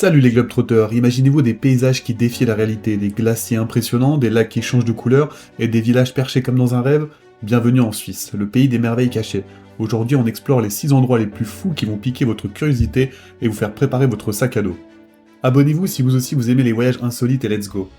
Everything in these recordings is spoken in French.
Salut les Globetrotters, imaginez-vous des paysages qui défient la réalité, des glaciers impressionnants, des lacs qui changent de couleur et des villages perchés comme dans un rêve? Bienvenue en Suisse, le pays des merveilles cachées. Aujourd'hui on explore les 6 endroits les plus fous qui vont piquer votre curiosité et vous faire préparer votre sac à dos. Abonnez-vous si vous aussi vous aimez les voyages insolites et let's go.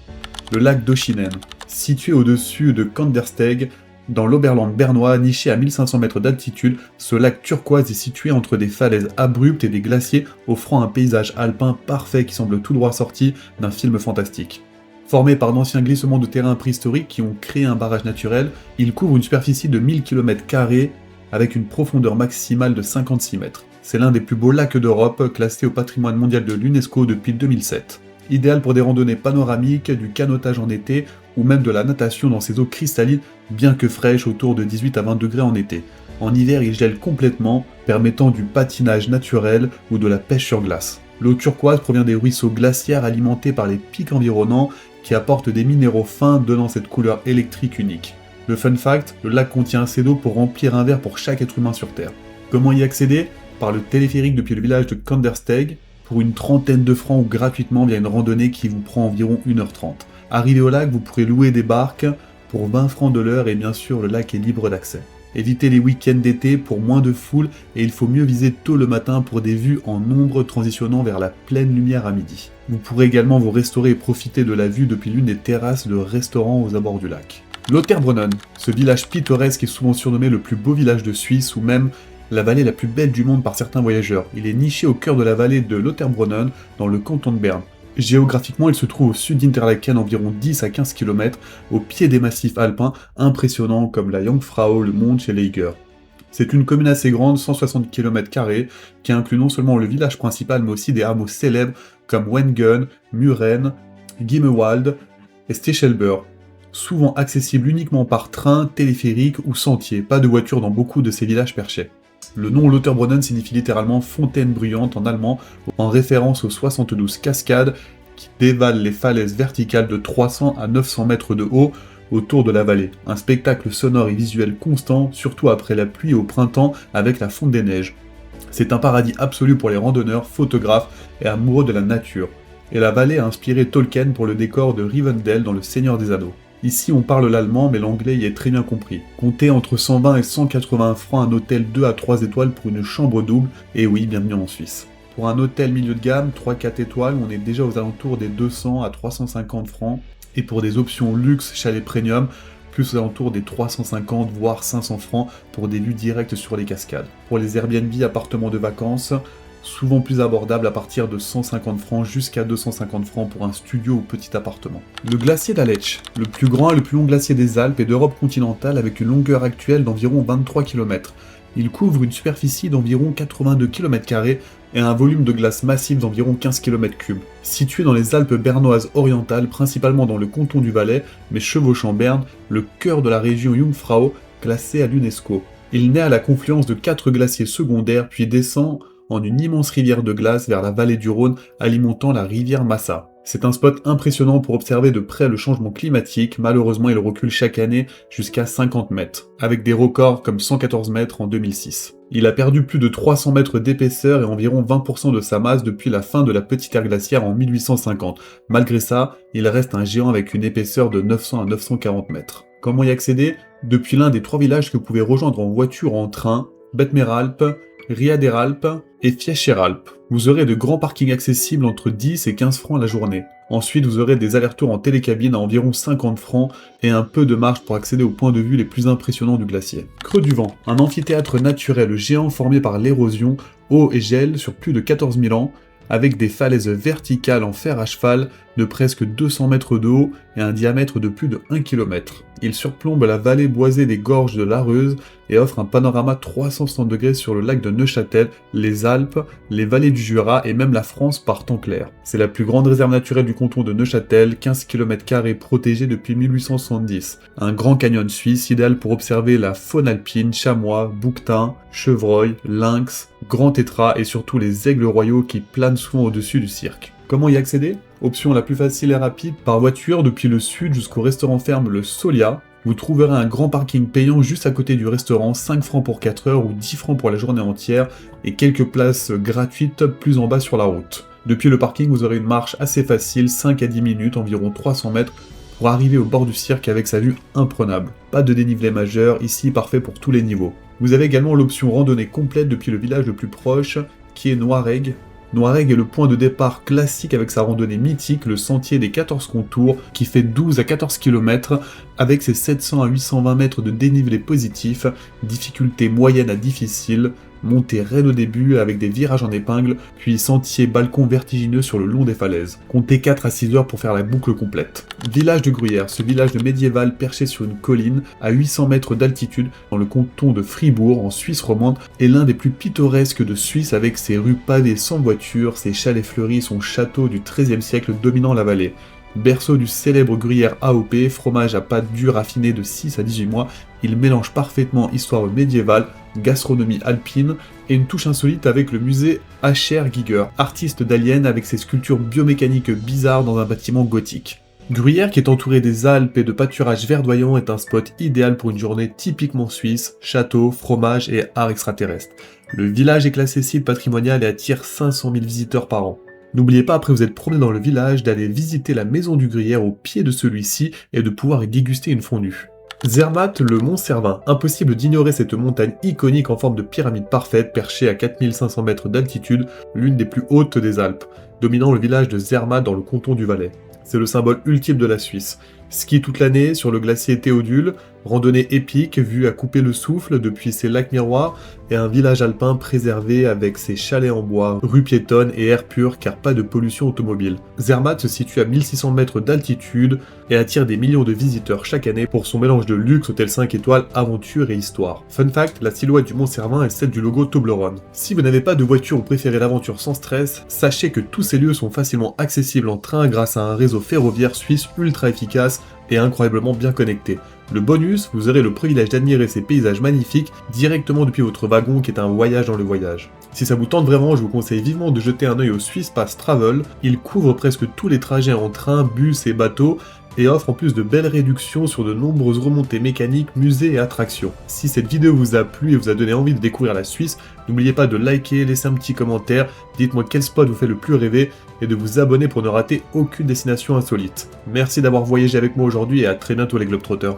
Le lac d'Oschinen, situé au-dessus de Kandersteg, dans l'Oberland bernois, niché à 1500 mètres d'altitude, ce lac turquoise est situé entre des falaises abruptes et des glaciers, offrant un paysage alpin parfait qui semble tout droit sorti d'un film fantastique. Formé par d'anciens glissements de terrain préhistoriques qui ont créé un barrage naturel, il couvre une superficie de 1000 km² avec une profondeur maximale de 56 mètres. C'est l'un des plus beaux lacs d'Europe, classé au patrimoine mondial de l'UNESCO depuis 2007. Idéal pour des randonnées panoramiques, du canotage en été ou même de la natation dans ces eaux cristallines bien que fraîches autour de 18 à 20 degrés en été. En hiver, il gèle complètement, permettant du patinage naturel ou de la pêche sur glace. L'eau turquoise provient des ruisseaux glaciaires alimentés par les pics environnants qui apportent des minéraux fins donnant cette couleur électrique unique. Le fun fact, le lac contient assez d'eau pour remplir un verre pour chaque être humain sur Terre. Comment y accéder? Par le téléphérique depuis le village de Kandersteg, pour une trentaine de francs ou gratuitement via une randonnée qui vous prend environ 1h30. Arrivé au lac, vous pourrez louer des barques pour 20 francs de l'heure et bien sûr le lac est libre d'accès. Évitez les week-ends d'été pour moins de foule et il faut mieux viser tôt le matin pour des vues en ombre transitionnant vers la pleine lumière à midi. Vous pourrez également vous restaurer et profiter de la vue depuis l'une des terrasses de restaurants aux abords du lac. Lauterbrunnen, ce village pittoresque est souvent surnommé le plus beau village de Suisse ou même la vallée la plus belle du monde par certains voyageurs. Il est niché au cœur de la vallée de Lauterbrunnen, dans le canton de Berne. Géographiquement, il se trouve au sud d'Interlaken, environ 10 à 15 km, au pied des massifs alpins impressionnants comme la Jungfrau, le Monch et l'Eiger. C'est une commune assez grande, 160 km², qui inclut non seulement le village principal, mais aussi des hameaux célèbres comme Wengen, Muren, Gimmewald et Stechelberg. Souvent accessibles uniquement par train, téléphérique ou sentier, pas de voiture dans beaucoup de ces villages perchés. Le nom Lauterbrunnen signifie littéralement fontaine bruyante en allemand, en référence aux 72 cascades qui dévalent les falaises verticales de 300 à 900 mètres de haut autour de la vallée. Un spectacle sonore et visuel constant, surtout après la pluie au printemps avec la fonte des neiges. C'est un paradis absolu pour les randonneurs, photographes et amoureux de la nature. Et la vallée a inspiré Tolkien pour le décor de Rivendell dans Le Seigneur des Anneaux. Ici, on parle l'allemand, mais l'anglais y est très bien compris. Comptez entre 120 et 180 francs un hôtel 2 à 3 étoiles pour une chambre double, et oui, bienvenue en Suisse. Pour un hôtel milieu de gamme, 3-4 étoiles, on est déjà aux alentours des 200 à 350 francs, et pour des options luxe, chalet premium, plus aux alentours des 350 voire 500 francs pour des vues directes sur les cascades. Pour les Airbnb appartements de vacances, souvent plus abordable à partir de 150 francs jusqu'à 250 francs pour un studio ou petit appartement. Le glacier d'Aletsch, le plus grand et le plus long glacier des Alpes et d'Europe continentale avec une longueur actuelle d'environ 23 km. Il couvre une superficie d'environ 82 km² et un volume de glace massif d'environ 15 km3. Situé dans les Alpes bernoises orientales, principalement dans le canton du Valais, mais chevauchant Berne, le cœur de la région Jungfrau, classée à l'UNESCO. Il naît à la confluence de 4 glaciers secondaires puis descend en une immense rivière de glace vers la vallée du Rhône alimentant la rivière Massa. C'est un spot impressionnant pour observer de près le changement climatique, malheureusement il recule chaque année jusqu'à 50 mètres, avec des records comme 114 mètres en 2006. Il a perdu plus de 300 mètres d'épaisseur et environ 20% de sa masse depuis la fin de la petite ère glaciaire en 1850. Malgré ça, il reste un géant avec une épaisseur de 900 à 940 mètres. Comment y accéder? Depuis l'un des 3 villages que vous pouvez rejoindre en voiture ou en train, Bettmeralp, Riaderalp et Fiescheralp. Vous aurez de grands parkings accessibles entre 10 et 15 francs la journée. Ensuite, vous aurez des allers-retours en télécabine à environ 50 francs et un peu de marge pour accéder aux points de vue les plus impressionnants du glacier. Creux du Vent, un amphithéâtre naturel géant formé par l'érosion, eau et gel sur plus de 14 000 ans, avec des falaises verticales en fer à cheval de presque 200 mètres de haut et un diamètre de plus de 1 km. Il surplombe la vallée boisée des gorges de l'Areuse et offre un panorama 360 degrés sur le lac de Neuchâtel, les Alpes, les vallées du Jura et même la France par temps clair. C'est la plus grande réserve naturelle du canton de Neuchâtel, 15 km² protégée depuis 1870. Un grand canyon suisse idéal pour observer la faune alpine, chamois, bouquetins, chevreuils, lynx, grands tétras et surtout les aigles royaux qui planent souvent au-dessus du cirque. Comment y accéder? Option la plus facile et rapide, par voiture depuis le sud jusqu'au restaurant ferme le Solia. Vous trouverez un grand parking payant juste à côté du restaurant, 5 francs pour 4 heures ou 10 francs pour la journée entière, et quelques places gratuites plus en bas sur la route. Depuis le parking, vous aurez une marche assez facile, 5 à 10 minutes, environ 300 mètres, pour arriver au bord du cirque avec sa vue imprenable. Pas de dénivelé majeur, ici parfait pour tous les niveaux. Vous avez également l'option randonnée complète depuis le village le plus proche, qui est Noiregues. Noiregues est le point de départ classique avec sa randonnée mythique, le sentier des 14 contours, qui fait 12 à 14 km, avec ses 700 à 820 mètres de dénivelé positif, difficulté moyenne à difficile, montée raide au début avec des virages en épingle, puis sentier balcon vertigineux sur le long des falaises. Comptez 4 à 6 heures pour faire la boucle complète. Village de Gruyère, ce village médiéval perché sur une colline à 800 mètres d'altitude dans le canton de Fribourg en Suisse romande est l'un des plus pittoresques de Suisse avec ses rues pavées sans voiture, ses chalets fleuris, son château du XIIIe siècle dominant la vallée. Berceau du célèbre gruyère AOP, fromage à pâte dure affinée de 6 à 18 mois, il mélange parfaitement histoire médiévale, gastronomie alpine et une touche insolite avec le musée H.R. Giger, artiste d'Alien avec ses sculptures biomécaniques bizarres dans un bâtiment gothique. Gruyère, qui est entouré des Alpes et de pâturages verdoyants, est un spot idéal pour une journée typiquement suisse, château, fromage et art extraterrestre. Le village est classé site patrimonial et attire 500 000 visiteurs par an. N'oubliez pas, après vous êtes promené dans le village, d'aller visiter la maison du gruyère au pied de celui-ci et de pouvoir y déguster une fondue. Zermatt, le mont Cervin. Impossible d'ignorer cette montagne iconique en forme de pyramide parfaite, perchée à 4500 mètres d'altitude, l'une des plus hautes des Alpes, dominant le village de Zermatt dans le canton du Valais. C'est le symbole ultime de la Suisse. Ski toute l'année sur le glacier Théodule, randonnée épique, vue à couper le souffle depuis ses lacs miroirs, et un village alpin préservé avec ses chalets en bois, rues piétonnes et air pur car pas de pollution automobile. Zermatt se situe à 1600 mètres d'altitude et attire des millions de visiteurs chaque année pour son mélange de luxe, hôtel 5 étoiles, aventure et histoire. Fun fact, la silhouette du Mont Cervin est celle du logo Toblerone. Si vous n'avez pas de voiture ou préférez l'aventure sans stress, sachez que tous ces lieux sont facilement accessibles en train grâce à un réseau ferroviaire suisse ultra efficace et incroyablement bien connecté. Le bonus, vous aurez le privilège d'admirer ces paysages magnifiques directement depuis votre wagon qui est un voyage dans le voyage. Si ça vous tente vraiment, je vous conseille vivement de jeter un œil au Swiss Pass Travel. Il couvre presque tous les trajets en train, bus et bateaux et offre en plus de belles réductions sur de nombreuses remontées mécaniques, musées et attractions. Si cette vidéo vous a plu et vous a donné envie de découvrir la Suisse, n'oubliez pas de liker, laisser un petit commentaire, dites-moi quel spot vous fait le plus rêver et de vous abonner pour ne rater aucune destination insolite. Merci d'avoir voyagé avec moi aujourd'hui et à très bientôt les Globetrotters.